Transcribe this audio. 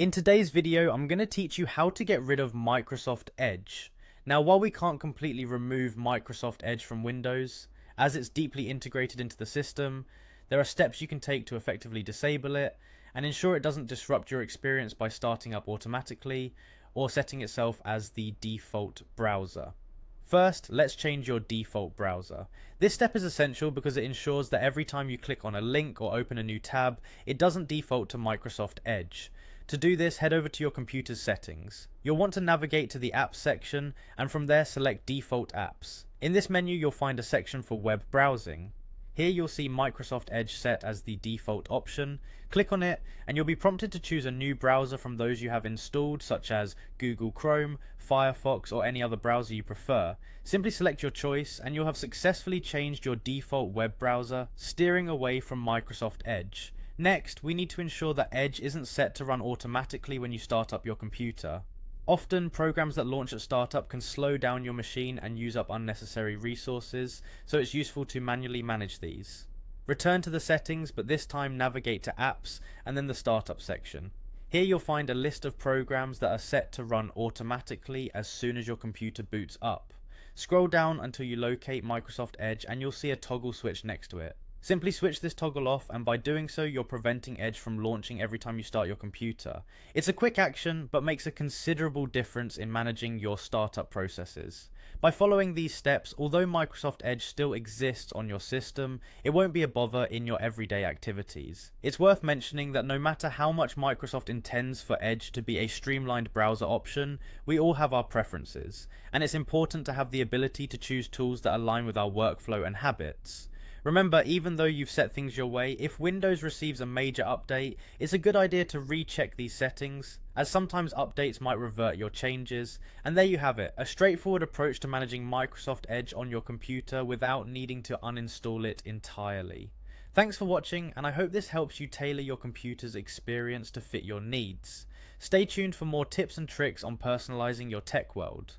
In today's video, I'm going to teach you how to get rid of Microsoft Edge. Now, while we can't completely remove Microsoft Edge from Windows, as it's deeply integrated into the system, there are steps you can take to effectively disable it and ensure it doesn't disrupt your experience by starting up automatically or setting itself as the default browser. First, let's change your default browser. This step is essential because it ensures that every time you click on a link or open a new tab, it doesn't default to Microsoft Edge. To do this, head over to your computer's settings. You'll want to navigate to the Apps section and from there select Default Apps. In this menu, you'll find a section for web browsing. Here you'll see Microsoft Edge set as the default option. Click on it and you'll be prompted to choose a new browser from those you have installed, such as Google Chrome, Firefox, or any other browser you prefer. Simply select your choice and you'll have successfully changed your default web browser, steering away from Microsoft Edge. Next, we need to ensure that Edge isn't set to run automatically when you start up your computer. Often, programs that launch at startup can slow down your machine and use up unnecessary resources, so it's useful to manually manage these. Return to the settings, but this time navigate to Apps and then the Startup section. Here you'll find a list of programs that are set to run automatically as soon as your computer boots up. Scroll down until you locate Microsoft Edge and you'll see a toggle switch next to it. Simply switch this toggle off, and by doing so you're preventing Edge from launching every time you start your computer. It's a quick action but makes a considerable difference in managing your startup processes. By following these steps, although Microsoft Edge still exists on your system, it won't be a bother in your everyday activities. It's worth mentioning that no matter how much Microsoft intends for Edge to be a streamlined browser option, we all have our preferences, and it's important to have the ability to choose tools that align with our workflow and habits. Remember, even though you've set things your way, if Windows receives a major update, it's a good idea to recheck these settings, as sometimes updates might revert your changes. And there you have it, a straightforward approach to managing Microsoft Edge on your computer without needing to uninstall it entirely. Thanks for watching, and I hope this helps you tailor your computer's experience to fit your needs. Stay tuned for more tips and tricks on personalizing your tech world.